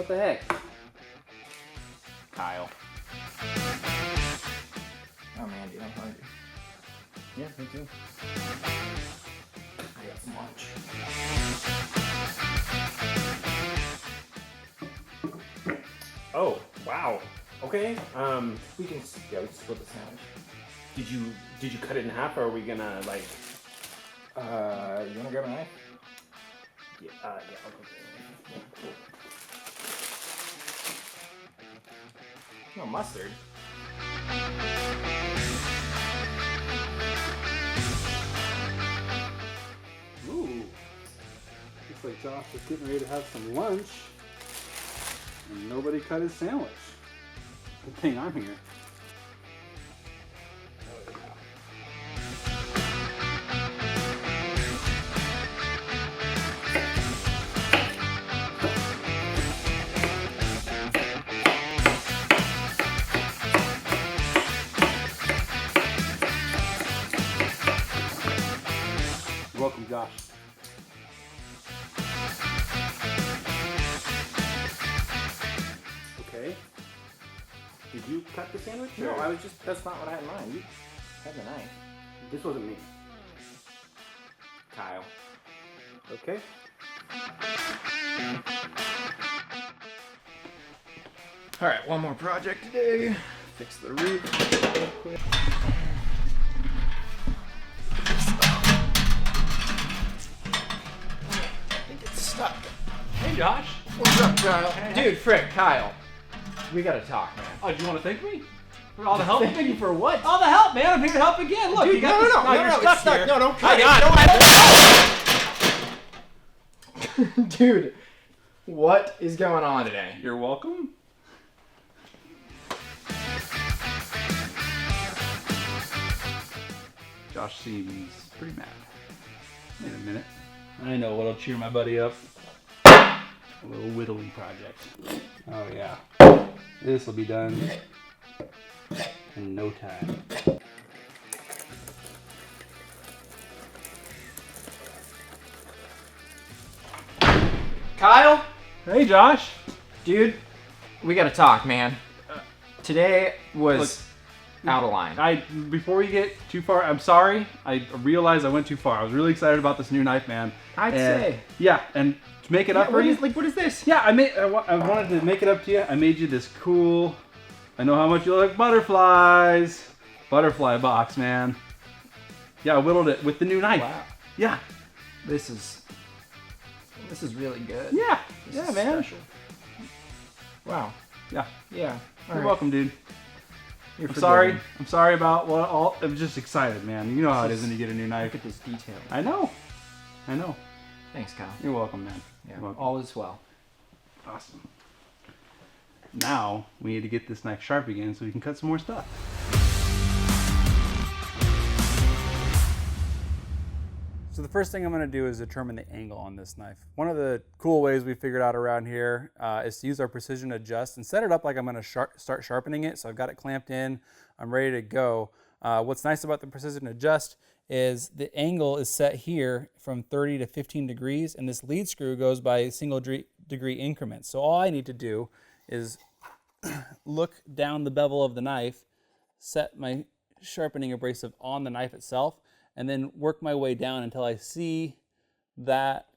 What the heck? Kyle. Oh man, dude, I'm hungry. Yeah, me too. I got some lunch. Oh, wow. Okay. We can split the sandwich. Did you cut it in half, or are we gonna like? You wanna grab a knife? Yeah. Yeah. I'll go get it. No mustard. Ooh. Looks like Josh is getting ready to have some lunch. And nobody cut his sandwich. Good thing I'm here. Welcome, Josh. Okay. Did you cut the sandwich? No, or- that's not what I had in mind. You had the knife. This wasn't me. Kyle. Okay. All right, one more project today. Fix the roof real quick. I think it's stuck. Hey, Josh. What's up, Kyle? Dude, frick, Kyle. We gotta talk, man. Oh, do you want to thank me for all the help? Thank you for what? All the help, man. I'm here to help again. Look, Dude, you got this. no, you're it's stuck stuck. here. No, don't cut I it. got it. Dude, what is going on today? You're welcome. Josh seems pretty mad. Wait a minute. I know what'll cheer my buddy up. A little whittling project. Oh yeah. This will be done in no time. Kyle? Hey Josh. Dude, we gotta talk, man. Today was out of line. Before we get too far, I'm sorry. I realized I went too far. I was really excited about this new knife, man. I'd say. Yeah, and to make it up for you. What is this? Yeah, I wanted to make it up to you. I made you this cool. I know how much you like butterflies. Butterfly box, man. Yeah, I whittled it with the new knife. Wow. Yeah. This is really good. Yeah. This Yeah, is man. special. Wow. Yeah. Yeah. You're welcome, dude. You're I'm sorry. forgiven. I'm sorry about what all. I'm just excited, man. You know how it is when you get a new knife. Look at this detail. I know. I know. Thanks, Kyle. You're welcome, man. Yeah. You're welcome. All is well. Awesome. Now we need to get this knife sharp again so we can cut some more stuff. So the first thing I'm going to do is determine the angle on this knife. One of the cool ways we figured out around here is to use our precision adjust and set it up like I'm going to start sharpening it. So I've got it clamped in. I'm ready to go. What's nice about the precision adjust is the angle is set here from 30 to 15 degrees, and this lead screw goes by single degree increments. So all I need to do is look down the bevel of the knife, set my sharpening abrasive on the knife itself, and then work my way down until I see that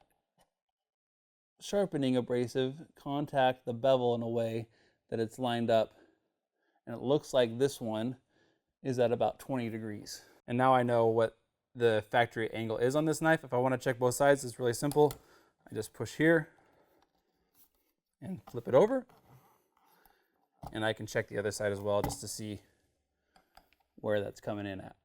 sharpening abrasive contact the bevel in a way that it's lined up. And it looks like this one is at about 20 degrees. And now I know what the factory angle is on this knife. If I want to check both sides, it's really simple. I just push here and flip it over. And I can check the other side as well just to see where that's coming in at,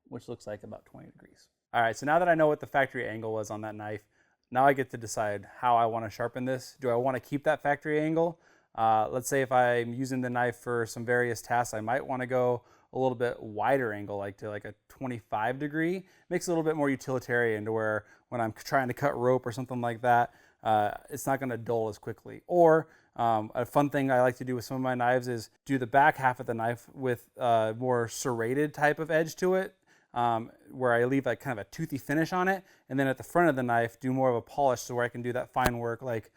which looks like about 20 degrees. All right, so now that I know what the factory angle was on that knife, now I get to decide how I want to sharpen this. Do I want to keep that factory angle? Let's say if I'm using the knife for some various tasks, I might want to go a little bit wider angle, like to like a 25 degree. Makes it a little bit more utilitarian to where when I'm trying to cut rope or something like that, it's not going to dull as quickly. Or a fun thing I like to do with some of my knives is do the back half of the knife with more serrated type of edge to it, where I leave like kind of a toothy finish on it, and then at the front of the knife do more of a polish so where I can do that fine work like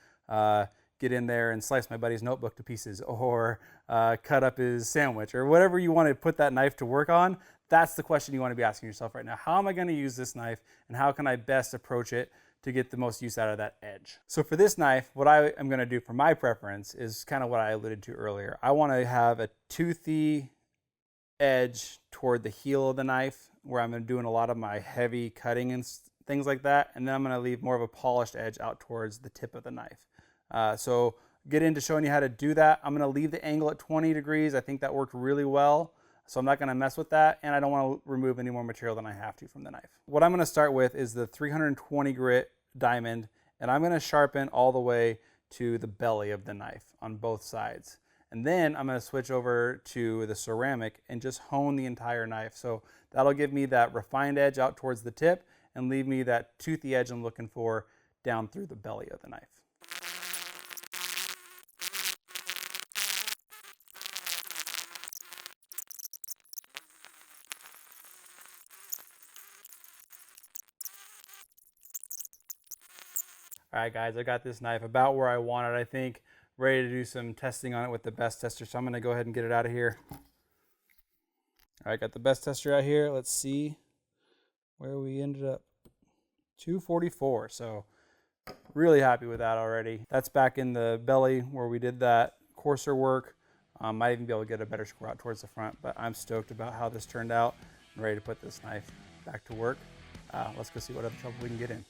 get in there and slice my buddy's notebook to pieces, or cut up his sandwich, or whatever you want to put that knife to work on. That's the question you want to be asking yourself right now. How am I going to use this knife, and how can I best approach it to get the most use out of that edge? So for this knife, what I am going to do for my preference is kind of what I alluded to earlier. I want to have a toothy edge toward the heel of the knife, where I'm doing a lot of my heavy cutting and things like that, and then I'm going to leave more of a polished edge out towards the tip of the knife. So get into showing you how to do that. I'm going to leave the angle at 20 degrees. I think that worked really well. So I'm not going to mess with that, and I don't want to remove any more material than I have to from the knife. What I'm going to start with is the 320 grit diamond, and I'm going to sharpen all the way to the belly of the knife on both sides. And then I'm going to switch over to the ceramic and just hone the entire knife. So that'll give me that refined edge out towards the tip and leave me that toothy edge I'm looking for down through the belly of the knife. All right, guys, I got this knife about where I want it, I think. Ready to do some testing on it with the best tester, so I'm gonna go ahead and get it out of here. All right, got the best tester out here. Let's see where we ended up. 244, so really happy with that already. That's back in the belly where we did that coarser work. Might even be able to get a better score out towards the front, but I'm stoked about how this turned out. I'm ready to put this knife back to work. Let's go see what other trouble we can get in.